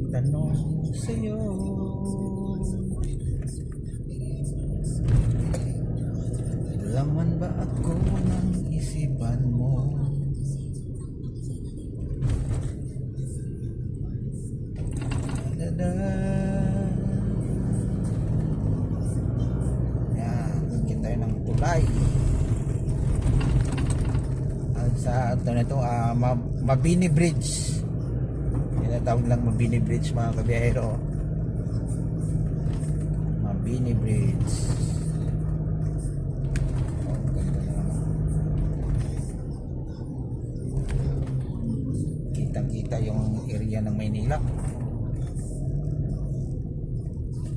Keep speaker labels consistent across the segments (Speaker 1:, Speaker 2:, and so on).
Speaker 1: Tanong sa'yo, laman ba ako ng isipan mo? Dada. Yan, kita tayo ng tulay. At sa ito na ito, Mabini Bridge. Tinatawag lang Mabini Bridge mga kabiyahero. Mabini Bridge. Ganda naman. Kitang-kita yung area ng Maynila.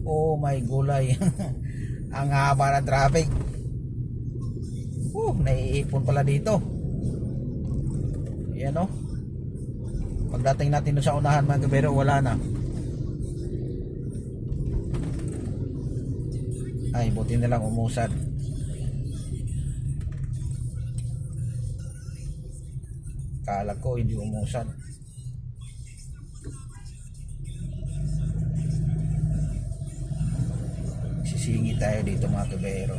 Speaker 1: Oh my gulay. Ang haba ng traffic. Naiipon pala dito. Yan o. Pagdating natin doon sa unahan mga kabiyahero, wala na. Ay, buti na lang umusad. Kala ko hindi umusad. Sisingi tayo dito mga kabiyahero.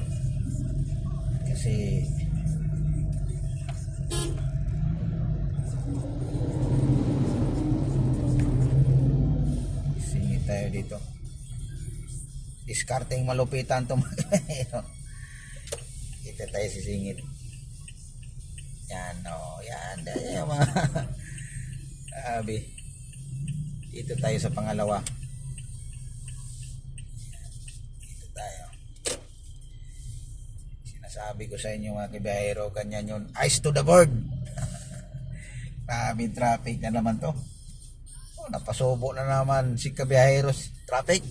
Speaker 1: Kasi tayo dito. Discarding malupitan to mga kabiyahero. Kita tayo sisingit. Yan o. Yan. Yan mga sabi. Dito tayo sa pangalawa. Dito tayo. Sinasabi ko sa inyo mga kabiyahero, kanyan yun. Eyes to the board. Grabe traffic na naman to. Napasubo na naman si kabiyaheros traffic.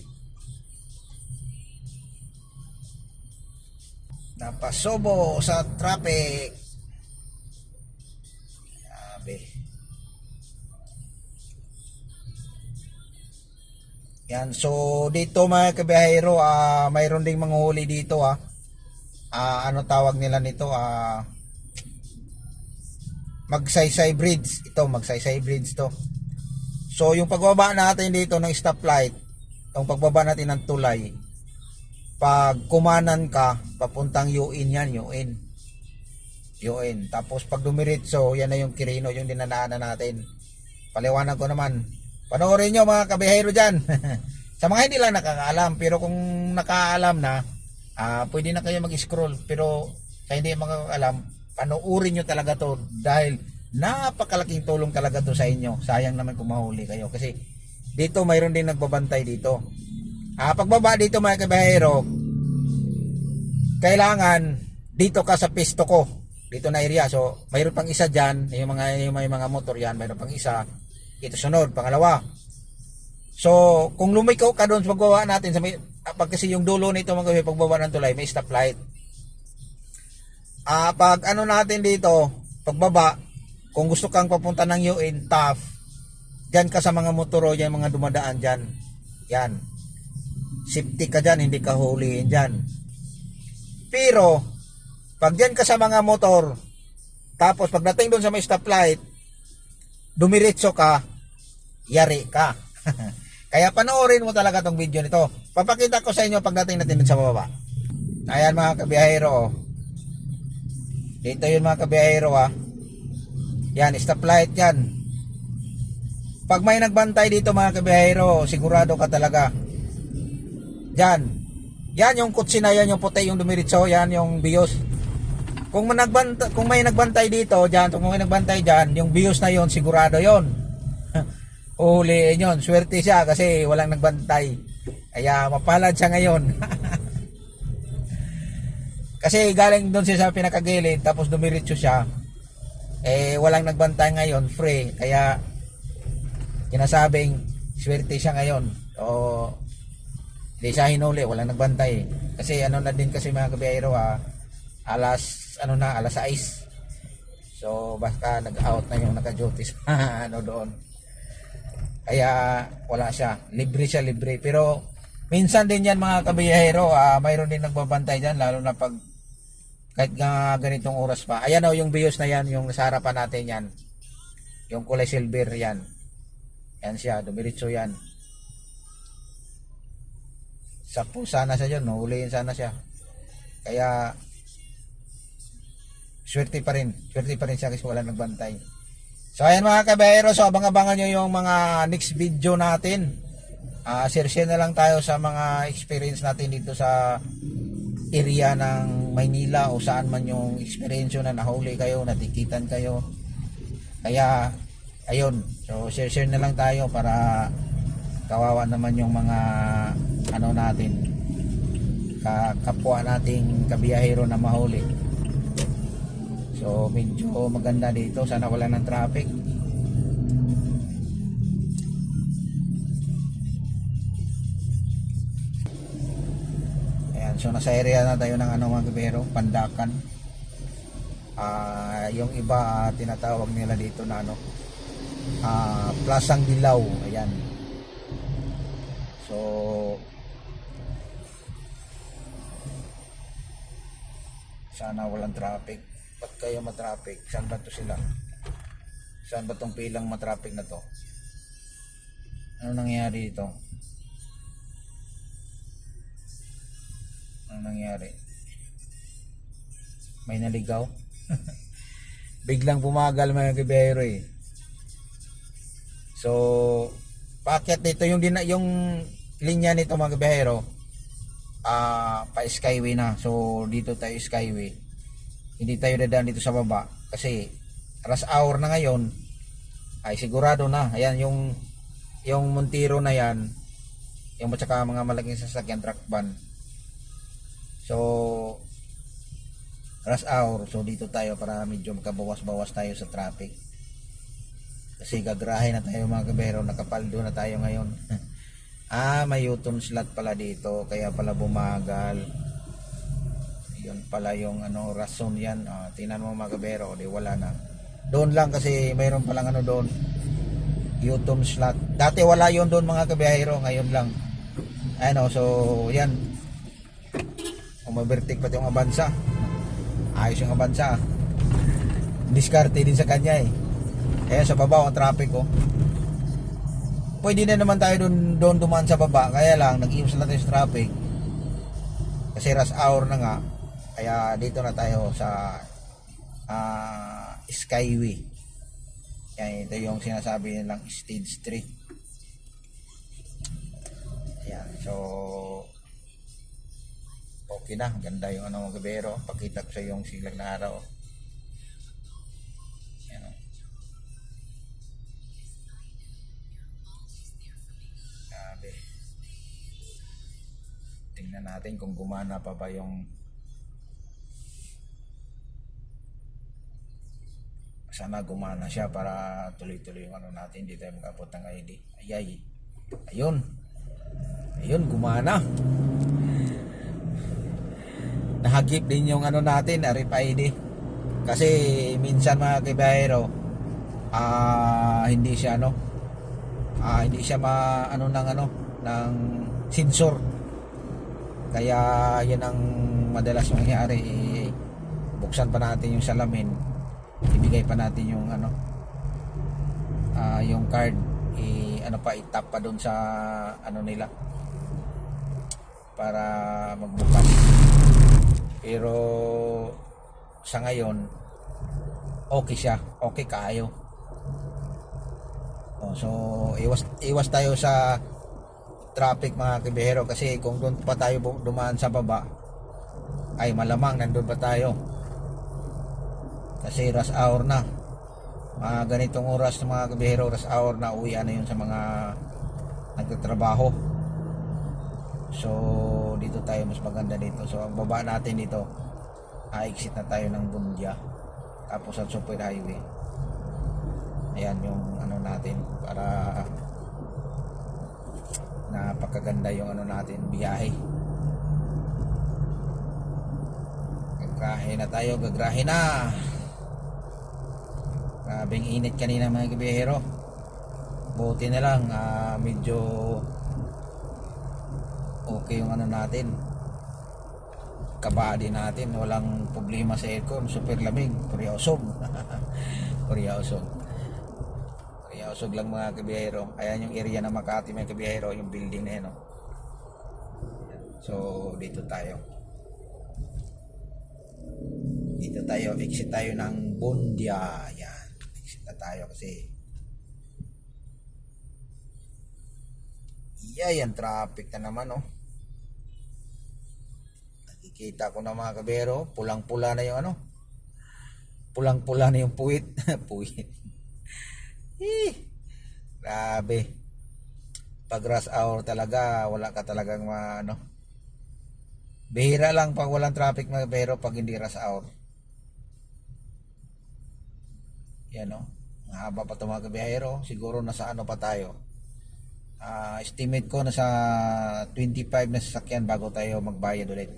Speaker 1: Napasubo sa traffic. Sabi. Yan, so dito mga kabiyahero, mayroon ding manghuli dito ano tawag nila nito, Magsaysay Bridge. Ito, Magsaysay Bridge to. So yung pagbaba natin dito ng stoplight, yung pagbaba natin ng tulay, pag kumanan ka, papuntang UN yan, UN. Tapos pag dumiritso, yan na yung Quirino, yung dinanaanan natin. Paliwanag ko naman. Panoorin nyo mga kabiyahero dyan. Sa mga hindi lang nakakaalam, pero kung nakaalam na, pwede na kayo mag-scroll. Pero sa hindi makakaalam, panoorin nyo talaga to dahil napakalaking tulong talaga to sa inyo. Sayang naman kung mahuli kayo kasi dito mayroon din nagbabantay dito. Pagbaba dito mga kabiyahero, kailangan dito ka sa pisto ko, dito na area. So mayroon pang isa dyan, yung may mga motor yan, mayroon pang isa. Ito sunod, pangalawa. So kung lumiko ka doon sa pagbaba natin sa kasi yung dulo nito mga kabiyahero, pagbaba ng tulay may stoplight. Pag ano natin dito, pagbaba, kung gusto kang papunta ng UN, tough. Diyan ka sa mga motoro, yan mga dumadaan dyan. Yan. Safety ka dyan, hindi ka huliin dyan. Pero, pag dyan ka sa mga motor, tapos pagdating doon sa may stoplight, dumiretso ka, yari ka. Kaya panoorin mo talaga tong video nito. Papakita ko sa inyo pagdating natin dun sa baba. Ayan mga kabiyahero. Dito yun mga kabiyahero Yan, stoplight yan. Pag may nagbantay dito mga kabiyahero, sigurado ka talaga. Yan. Yan yung kutsi na yan, yung puti, yung dumiritso, yan yung bios. Kung may nagbantay dito, dyan, kung may nagbantay dyan, yung bios na yon sigurado yon. Uhuliin yun. Swerte siya kasi walang nagbantay. Kaya mapalad siya ngayon. Kasi galing doon siya sa pinakagilid, tapos dumiritso siya. Walang nagbantay ngayon, free. Kaya kinasabing swerte siya ngayon. O hindi siya hinuli, walang nagbantay. Kasi ano na din kasi mga kabiyahero, alas 6. So basta nag-out na yung naka-duty sa ano doon. Kaya wala siya, libre siya, libre. Pero minsan din yan mga kabiyahero, mayroon din nagbabantay dyan, lalo na pag kahit nga ganitong oras pa. Ayan yung bios na yan, yung nasa harapan natin yan. Yung kulay silver yan. Yan siya, dumiritso yan. Sakpo sana siya dyan, huliin sana siya. Kaya swerte pa rin siya kasi wala nagbantay. So ayan mga kabahero, so abang-abangan nyo yung mga next video natin. Share na lang tayo sa mga experience natin dito sa area ng Maynila o saan man yung experience na nahuli kayo, natikitan kayo. Kaya ayun, so share na lang tayo para kawawa naman yung mga ano natin, kapwa nating kabiyahero na mahuli. So medyo maganda dito, sana wala ng traffic. Ayan, so nasa area na tayo ng ano mga kabiyahero, Pandakan. Yung iba tinatawag nila dito na ano, Plasang Dilaw. Ayan. So sana walang traffic. Ba't kayo matraffic? Saan ba to sila? Saan ba tong pilang matraffic na to? Ano nangyari dito? Ano nangyari? May naligaw? Biglang pumagal mga kabiyahero eh. So packet dito yung linya nito mga kabiyahero, pa skyway na. So dito tayo skyway, hindi tayo dadaan dito sa baba kasi rush hour na ngayon. Ay sigurado na, ayan yung Montero na yan, yung at saka mga malaking sasakyan, truck van. So rush hour, so dito tayo para medyo makabawas-bawas tayo sa traffic. Kasi gagrahe na tayo mga kabahero, nakapaldo na tayo ngayon. May U-turn slot pala dito, kaya pala bumagal. Yun pala yung ano, rason yan. Tingnan mo mga kabahero, di wala na. Doon lang kasi mayroon palang ano doon, U-turn slot. Dati wala yon doon mga kabahero, ngayon lang. Ano, so yan. Umabertik pati yung Avanza. Ayos yung Avanza. Diskarte din sa kanya eh. Kaya sa baba ang traffic ko. Pwede na naman tayo doon dumaan sa baba. Kaya lang nag-iwas na tayo sa traffic. Kasi rush hour na nga. Kaya dito na tayo sa Skyway. Yan, ito yung sinasabi nilang stage 3. Ayan, so okay na, ganda yung ano mga kabero. Pakita ko sa yung silag na araw. Ayan, grabe. Tingnan natin kung gumana pa ba yung, sana gumana siya para tuloy-tuloy yung ano natin, hindi tayo mag-abot ng ID. Ayun, gumana. Nahagip din yung ano natin, RFID. Kasi minsan mga kabahero, hindi siya maano ng sensor. Kaya yan ang madalas mangyari, buksan pa natin yung salamin, ibigay pa natin yung yung card, itap pa doon sa ano nila para magbukas. Pero sa ngayon okay siya, okay kayo. So iwas tayo sa traffic mga kabihero, kasi kung doon pa tayo dumaan sa baba ay malamang nandun pa tayo, kasi rush hour na. Mga ganitong oras mga kabihero, rush hour na, uwi na yun sa mga nagtatrabaho. So dito tayo, mas maganda dito. So ang baba natin dito, exit na tayo ng Bundia, tapos ang Super Highway. Ayan yung ano natin, para napakaganda yung ano natin, biyahe. Gagrahe na tayo, gagrahe na. Grabing init kanina mga kabihero. Buti na lang medyo okay yung ano natin, kabady natin, walang problema sa aircon, super lamig, kuryausog. Kuryausog lang mga kabiyahero. Ayan yung area ng Makati mga kabiyahero, yung building na yun, So dito tayo. Dito tayo, exit tayo ng Bundia. Yan. Exit na tayo kasi yan, traffic na naman, oh. Nakikita ko na mga kabero, pulang-pula na yung ano. Pulang-pula na yung puwit. Puwit. Grabe. Pag rush hour talaga, wala ka talagang ano. Bihira lang pag walang traffic mga kabero pag hindi rush hour. Yan, oh. Mahaba pa ito mga kabero. Siguro nasa ano pa tayo. Estimate ko nasa 25 na sasakyan bago tayo magbayad ulit.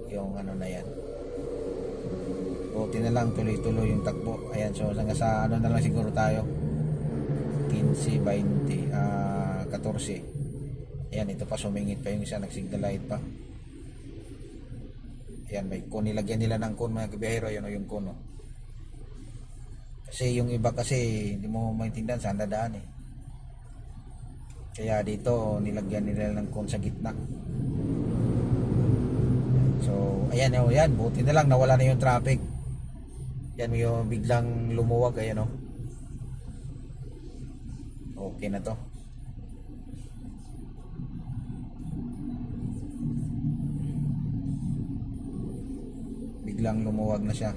Speaker 1: Yung ano na yan. Buti na lang tuloy-tuloy yung takbo. Ayan, so hanggang sa ano na lang siguro tayo. 15, 20, 14. Ayan, ito pa sumingit pa yung isa, nag-signal light pa. Ayan, may cone, nilagyan nila ng cone mga kabiyahero. Ayan o yung cone, oh. Kasi yung iba kasi hindi mo maintindihan saan dadaan eh. Kaya dito nilagyan nila ng cone sa gitna. So ayan o, yan, buti na lang nawala na yung traffic. Yan yung biglang lumuwag. Ayan o, okay na to. Biglang lumuwag na siya.